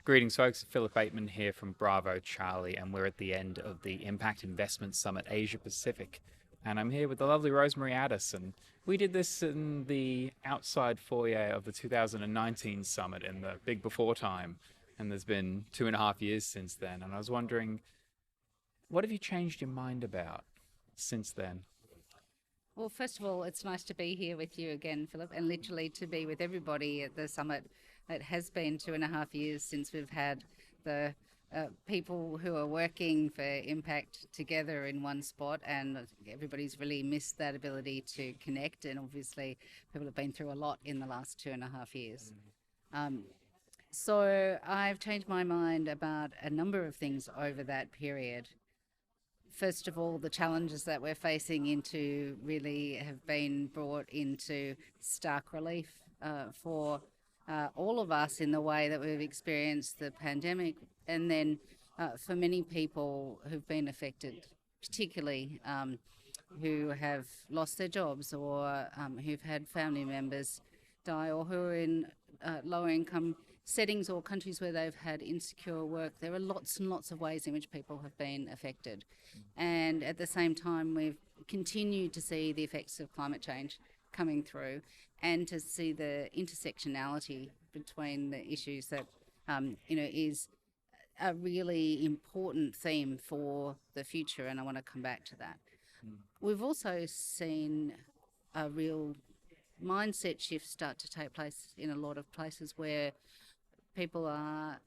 Greetings, folks. Philip Bateman here from Bravo Charlie, and we're at the end of the Impact Investment Summit Asia Pacific. And I'm here with the lovely Rosemary Addis, and we did this in the outside foyer of the 2019 summit in the big before time. And there's been 2.5 years since then. And I was wondering, what have you changed your mind about since then? Well, first of all, it's nice to be here with you again, Philip, and literally to be with everybody at the summit. It has been 2.5 years since we've had the people who are working for Impact together in one spot, and everybody's really missed that ability to connect. And obviously, people have been through a lot in the last 2.5 years. So I've changed my mind about a number of things over that period. First of all, the challenges that we're facing into really have been brought into stark relief for all of us in the way that we've experienced the pandemic, and then for many people who've been affected, particularly who have lost their jobs or who've had family members die, or who are in lower income settings or countries where they've had insecure work. There are lots and lots of ways in which people have been affected. And at the same time, we've continued to see the effects of climate change coming through, and to see the intersectionality between the issues that, is a really important theme for the future, and I want to come back to that. We've also seen a real mindset shift start to take place in a lot of places where people are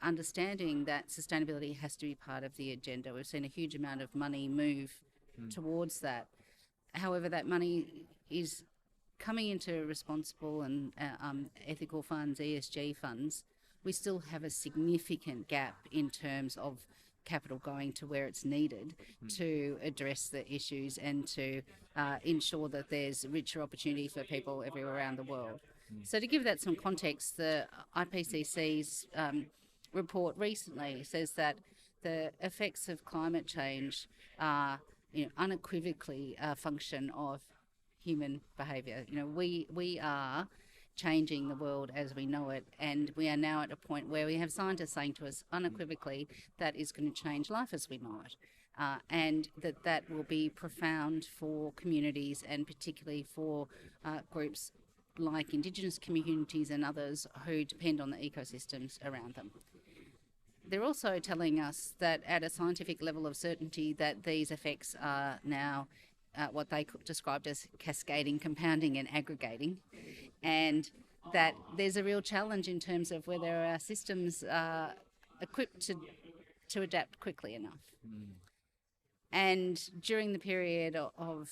understanding that sustainability has to be part of the agenda. We've seen a huge amount of money move towards that. However, that money is coming into responsible and ethical funds, ESG funds. We still have a significant gap in terms of capital going to where it's needed to address the issues and to ensure that there's richer opportunity for people everywhere around the world. So to give that some context, the IPCC's report recently says that the effects of climate change are unequivocally a function of human behaviour. We are changing the world as we know it, and we are now at a point where we have scientists saying to us unequivocally that is going to change life as we know it, and that will be profound for communities, and particularly for groups like Indigenous communities and others who depend on the ecosystems around them. They're also telling us that at a scientific level of certainty that these effects are now what they described as cascading, compounding and aggregating, and that there's a real challenge in terms of whether our systems are equipped to adapt quickly enough. And during the period of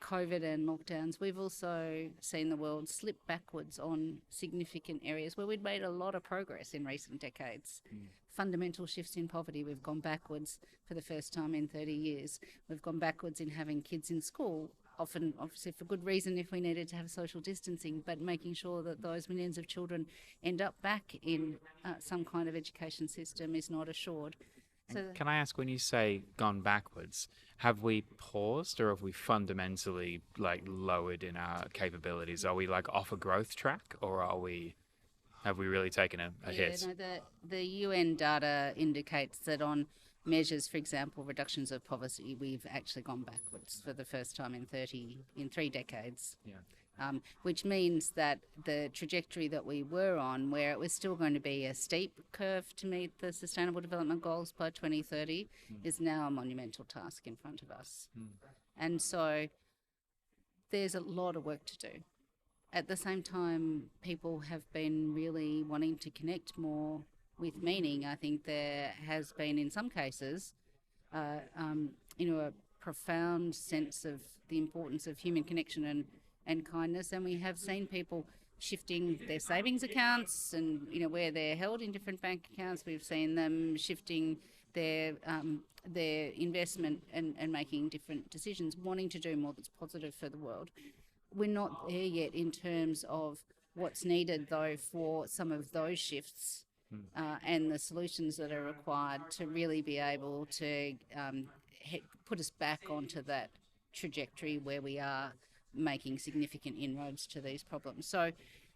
COVID and lockdowns, we've also seen the world slip backwards on significant areas where we'd made a lot of progress in recent decades. Fundamental shifts in poverty, we've gone backwards for the first time in 30 years. We've gone backwards in having kids in school, often obviously for good reason if we needed to have social distancing, but making sure that those millions of children end up back in some kind of education system is not assured. So, can I ask, when you say gone backwards, have we paused, or have we fundamentally lowered in our capabilities? Are we off a growth track, or have we really taken a hit? No, the UN data indicates that on measures, for example, reductions of poverty, we've actually gone backwards for the first time in 3 decades. Yeah. Which means that the trajectory that we were on, where it was still going to be a steep curve to meet the Sustainable Development Goals by 2030, is now a monumental task in front of us. And so there's a lot of work to do. At the same time, people have been really wanting to connect more with meaning. I think there has been, in some cases, a profound sense of the importance of human connection and kindness, and we have seen people shifting their savings accounts and where they're held in different bank accounts. We've seen them shifting their investment and making different decisions, wanting to do more that's positive for the world. We're not there yet in terms of what's needed, though, for some of those shifts and the solutions that are required to really be able to put us back onto that trajectory where we are making significant inroads to these problems. So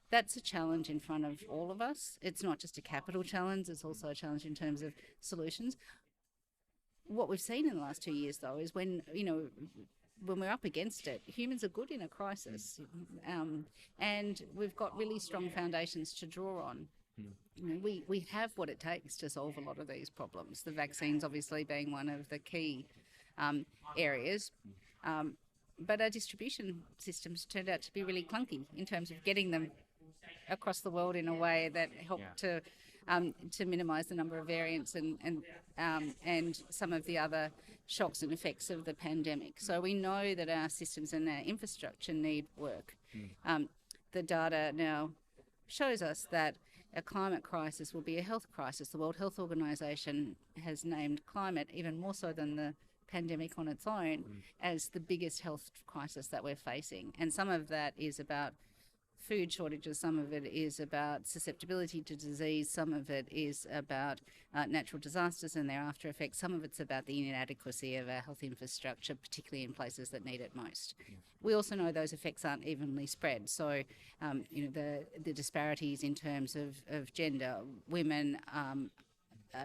that's a challenge in front of all of us. It's not just a capital challenge, it's also a challenge in terms of solutions. What we've seen in the last 2 years, though, is when we're up against it, humans are good in a crisis, and we've got really strong foundations to draw on. We have what it takes to solve a lot of these problems. The vaccines, obviously, being one of the key areas. But our distribution systems turned out to be really clunky in terms of getting them across the world in a way that helped to minimise the number of variants and some of the other shocks and effects of the pandemic. So we know that our systems and our infrastructure need work. The data now shows us that a climate crisis will be a health crisis. The World Health Organization has named climate, even more so than the pandemic on its own, as the biggest health crisis that we're facing. And some of that is about food shortages, some of it is about susceptibility to disease, some of it is about natural disasters and their after effects, some of it's about the inadequacy of our health infrastructure, particularly in places that need it most. We also know those effects aren't evenly spread, so the disparities in terms of gender, women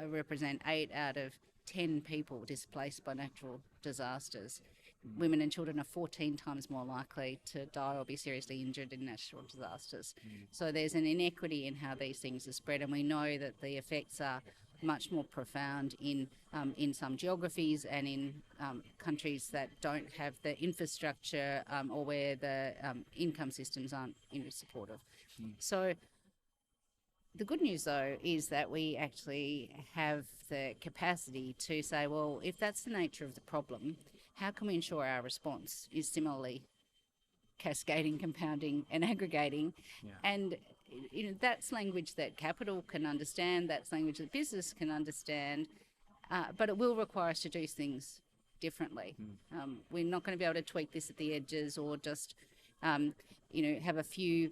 represent 8 out of 10 people displaced by natural disasters. Women and children are 14 times more likely to die or be seriously injured in natural disasters. So there's an inequity in how these things are spread, and we know that the effects are much more profound in some geographies and in countries that don't have the infrastructure or where the income systems aren't supportive. So the good news, though, is that we actually have the capacity to say, well, if that's the nature of the problem, how can we ensure our response is similarly cascading, compounding, and aggregating? And that's language that capital can understand, that's language that business can understand, but it will require us to do things differently. We're not going to be able to tweak this at the edges or just, have a few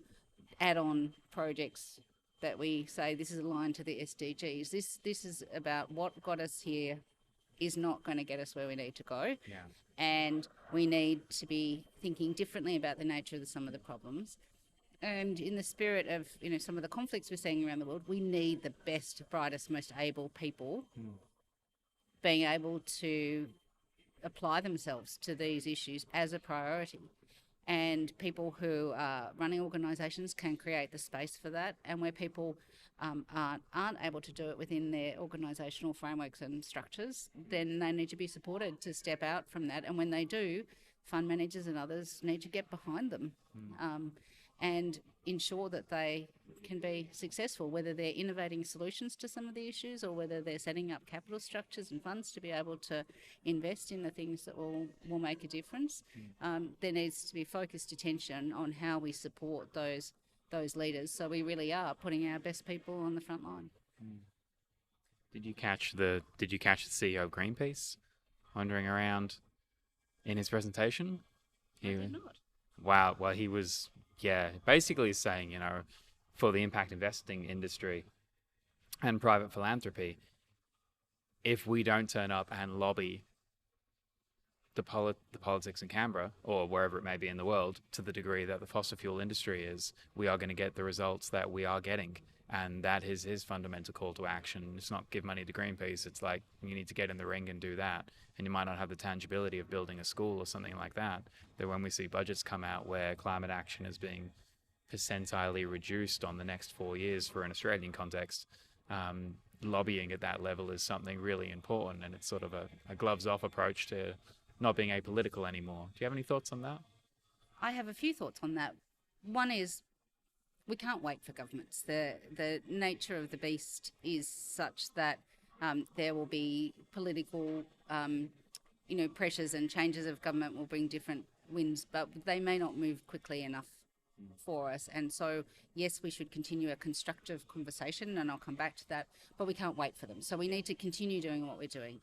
add-on projects that we say this is aligned to the SDGs. This is about what got us here is not going to get us where we need to go. And we need to be thinking differently about the nature of some of the problems. And in the spirit of some of the conflicts we're seeing around the world, we need the best, brightest, most able people being able to apply themselves to these issues as a priority. And people who are running organisations can create the space for that, and where people aren't able to do it within their organisational frameworks and structures, then they need to be supported to step out from that. And when they do, fund managers and others need to get behind them and ensure that they can be successful, whether they're innovating solutions to some of the issues or whether they're setting up capital structures and funds to be able to invest in the things that will make a difference. There needs to be focused attention on how we support those leaders, so we really are putting our best people on the front line. Did you catch the CEO of Greenpeace wandering around in his presentation? I did not. Wow. Well, he was basically saying, for the impact investing industry and private philanthropy, if we don't turn up and lobby the politics in Canberra or wherever it may be in the world to the degree that the fossil fuel industry is, we are going to get the results that we are getting. And that is his fundamental call to action. It's not give money to Greenpeace. It's like, you need to get in the ring and do that. And you might not have the tangibility of building a school or something like that. That when we see budgets come out where climate action is being percentilely reduced on the next 4 years for an Australian context, lobbying at that level is something really important. And it's sort of a gloves-off approach to not being apolitical anymore. Do you have any thoughts on that? I have a few thoughts on that. One is, we can't wait for governments. The nature of the beast is such that there will be political, pressures, and changes of government will bring different winds, but they may not move quickly enough for us. And so, yes, we should continue a constructive conversation, and I'll come back to that, but we can't wait for them. So we need to continue doing what we're doing.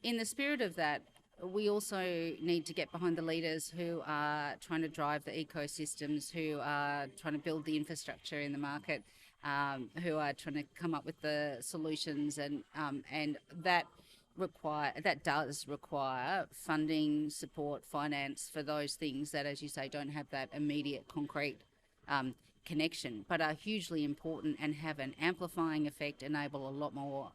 In the spirit of that, we also need to get behind the leaders who are trying to drive the ecosystems, who are trying to build the infrastructure in the market, who are trying to come up with the solutions, and that does require funding, support, finance for those things that, as you say, don't have that immediate concrete connection, but are hugely important and have an amplifying effect, enable a lot more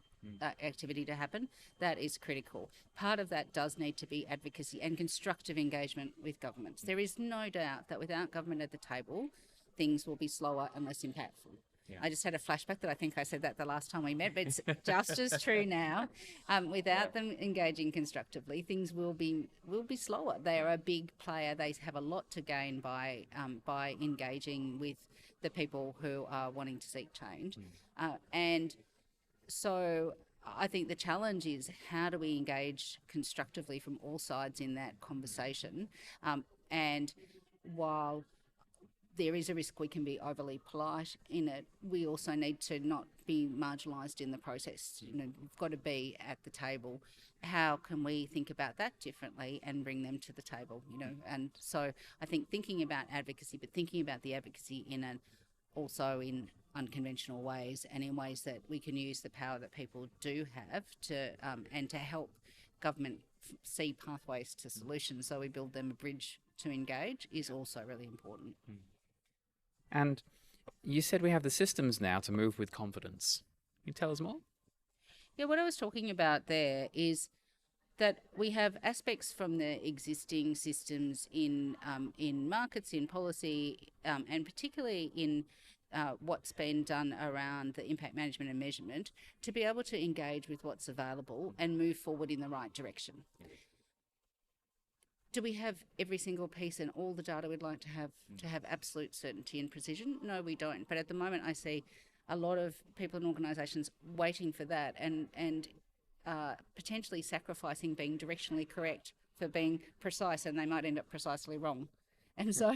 activity to happen. That is critical. Part of that does need to be advocacy and constructive engagement with governments. There is no doubt that without government at the table, things will be slower and less impactful. Yeah. I just had a flashback that I think I said that the last time we met, but it's just as true now. Without them engaging constructively, things will be slower. They are a big player. They have a lot to gain by engaging with the people who are wanting to seek change. And so I think the challenge is, how do we engage constructively from all sides in that conversation? And while there is a risk we can be overly polite in it, we also need to not be marginalised in the process. We've got to be at the table. How can we think about that differently and bring them to the table? And so I think thinking about advocacy, but thinking about the advocacy also in unconventional ways, and in ways that we can use the power that people do have to and to help government see pathways to solutions, so we build them a bridge to engage, is also really important. And you said we have the systems now to move with confidence. Can you tell us more? Yeah, what I was talking about there is that we have aspects from the existing systems in markets, in policy, and particularly in what's been done around the impact management and measurement, to be able to engage with what's available and move forward in the right direction. Do we have every single piece and all the data we'd like to have absolute certainty and precision? No, we don't. But at the moment, I see a lot of people and organisations waiting for that and potentially sacrificing being directionally correct for being precise, and they might end up precisely wrong. And so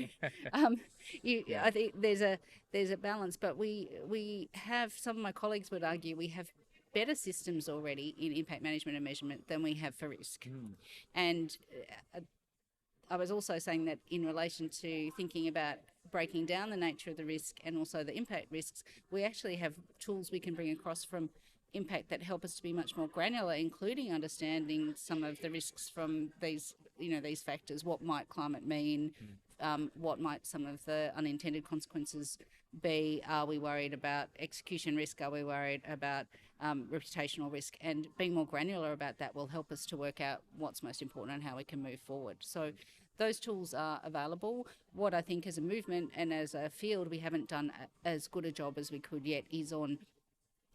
I think there's a balance, but we have, some of my colleagues would argue, we have better systems already in impact management and measurement than we have for risk. And I was also saying that in relation to thinking about breaking down the nature of the risk and also the impact risks, we actually have tools we can bring across from impact that help us to be much more granular, including understanding some of the risks from these factors. What might climate mean? What might some of the unintended consequences be? Are we worried about execution risk? Are we worried about reputational risk? And being more granular about that will help us to work out what's most important and how we can move forward. So those tools are available. What I think as a movement and as a field we haven't done as good a job as we could yet is on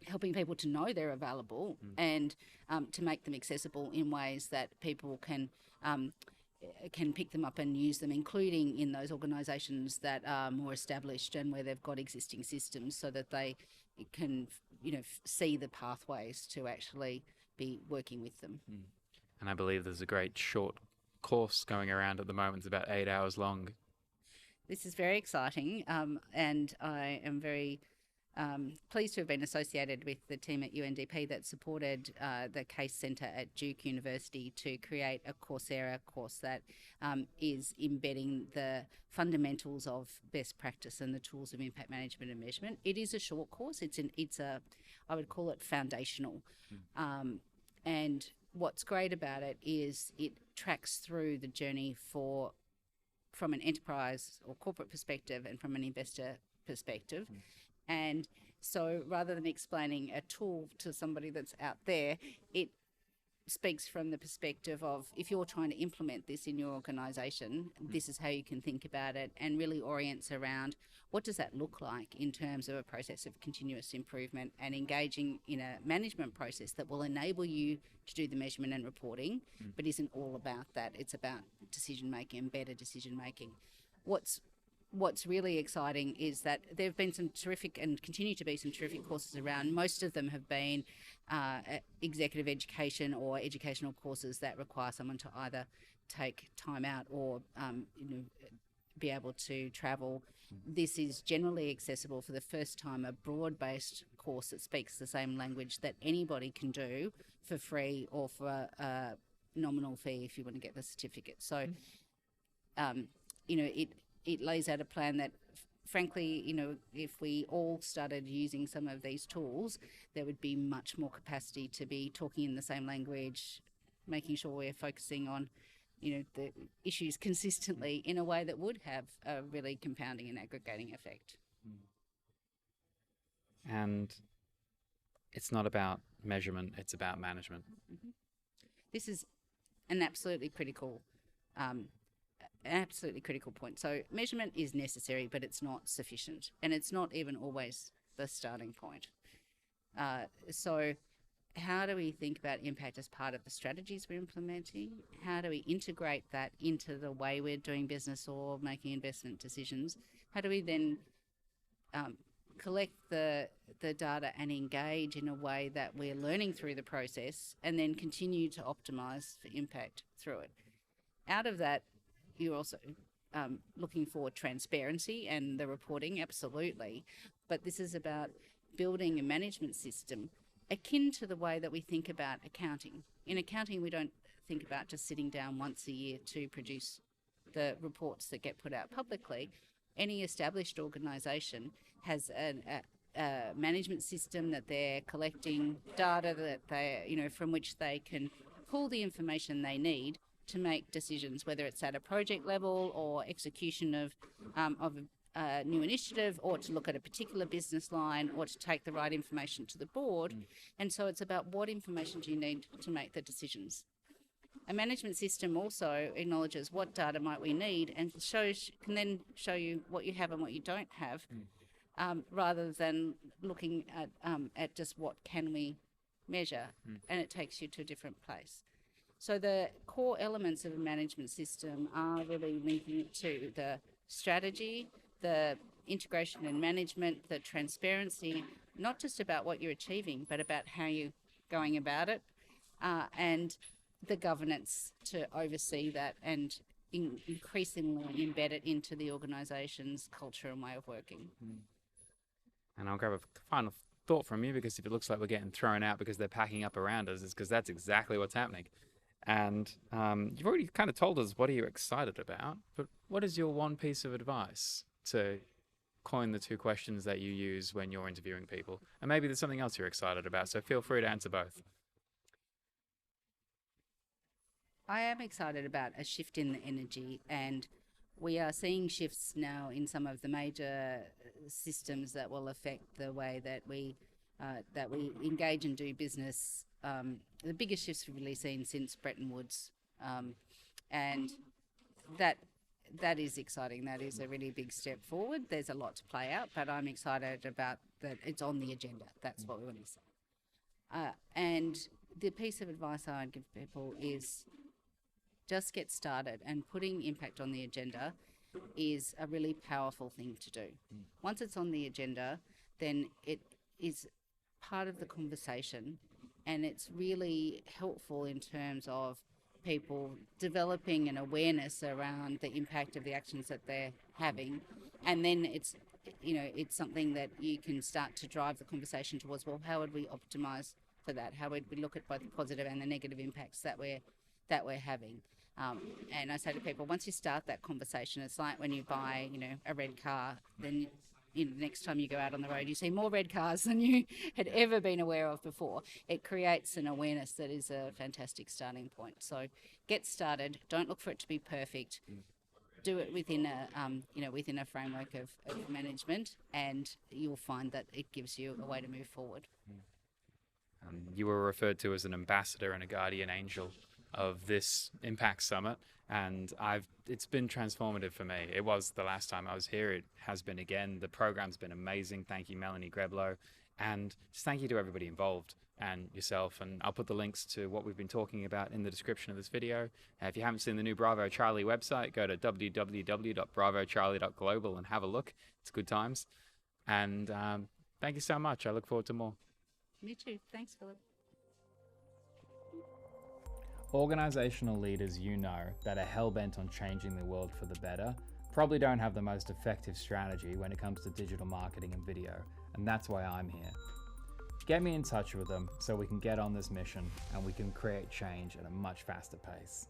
helping people to know they're available and to make them accessible in ways that people can pick them up and use them, including in those organisations that are more established and where they've got existing systems, so that they can see the pathways to actually be working with them. And I believe there's a great short course going around at the moment. It's about 8 hours long. This is very exciting, and I am very pleased to have been associated with the team at UNDP that supported the Case Centre at Duke University to create a Coursera course that is embedding the fundamentals of best practice and the tools of impact management and measurement. It is a short course. I would call it foundational. And what's great about it is it tracks through the journey from an enterprise or corporate perspective and from an investor perspective. And so rather than explaining a tool to somebody that's out there, it speaks from the perspective of, if you're trying to implement this in your organisation, this is how you can think about it, and really orients around what does that look like in terms of a process of continuous improvement and engaging in a management process that will enable you to do the measurement and reporting, but isn't all about that. It's about decision making and better decision making. What's really exciting is that there have been some terrific and continue to be some terrific courses around. Most of them have been executive education or educational courses that require someone to either take time out or be able to travel. This is generally accessible for the first time, a broad-based course that speaks the same language that anybody can do for free or for a nominal fee if you want to get the certificate. So, it lays out a plan that, frankly, if we all started using some of these tools, there would be much more capacity to be talking in the same language, making sure we're focusing on, the issues consistently in a way that would have a really compounding and aggregating effect. And it's not about measurement, it's about management. Mm-hmm. This is an absolutely critical point. So measurement is necessary, but it's not sufficient, and it's not even always the starting point. So how do we think about impact as part of the strategies we're implementing? How do we integrate that into the way we're doing business or making investment decisions? How do we then collect the data and engage in a way that we're learning through the process, and then continue to optimise for impact through it? Out of that, you're also looking for transparency and the reporting, absolutely. But this is about building a management system akin to the way that we think about accounting. In accounting, we don't think about just sitting down once a year to produce the reports that get put out publicly. Any established organisation has a management system that they're collecting data that they, from which they can pull the information they need to make decisions, whether it's at a project level or execution of a new initiative, or to look at a particular business line, or to take the right information to the board. And so it's about what information do you need to make the decisions. A management system also acknowledges what data might we need, and can then show you what you have and what you don't have, rather than looking at just what can we measure, and it takes you to a different place. So the core elements of a management system are really linking it to the strategy, the integration and management, the transparency, not just about what you're achieving, but about how you're going about it, and the governance to oversee that and increasingly embed it into the organisation's culture and way of working. And I'll grab a final thought from you, because if it looks like we're getting thrown out because they're packing up around us, it's because that's exactly what's happening. And you've already kind of told us what are you excited about, but what is your one piece of advice to coin the two questions that you use when you're interviewing people? And maybe there's something else you're excited about, so feel free to answer both. I am excited about a shift in the energy, and we are seeing shifts now in some of the major systems that will affect the way that we engage and do business. The biggest shifts we've really seen since Bretton Woods, and that is exciting. That is a really big step forward. There's a lot to play out, but I'm excited about that it's on the agenda. That's what we want to say. And the piece of advice I would give people is just get started, and putting impact on the agenda is a really powerful thing to do. Once it's on the agenda, then it is part of the conversation, and it's really helpful in terms of people developing an awareness around the impact of the actions that they're having. And then it's something that you can start to drive the conversation towards, well, how would we optimise for that? How would we look at both the positive and the negative impacts that we're having? And I say to people, once you start that conversation, it's like when you buy, a red car, then next time you go out on the road, you see more red cars than you had ever been aware of before. It creates an awareness that is a fantastic starting point. So get started. Don't look for it to be perfect. Do it within a framework of management, and you'll find that it gives you a way to move forward. You were referred to as an ambassador and a guardian angel of this Impact Summit, and it's been transformative for me. It was the last time I was here. It has been again. The program's been amazing. Thank you, Melanie Greblow, and just thank you to everybody involved and yourself. And I'll put the links to what we've been talking about in the description of this video. If you haven't seen the new Bravo Charlie website, go to www.bravocharlie.global and have a look. It's good times. And thank you so much. I look forward to more. Me too. Thanks, Philip. Organizational leaders that are hell-bent on changing the world for the better probably don't have the most effective strategy when it comes to digital marketing and video, and that's why I'm here. Get me in touch with them so we can get on this mission and we can create change at a much faster pace.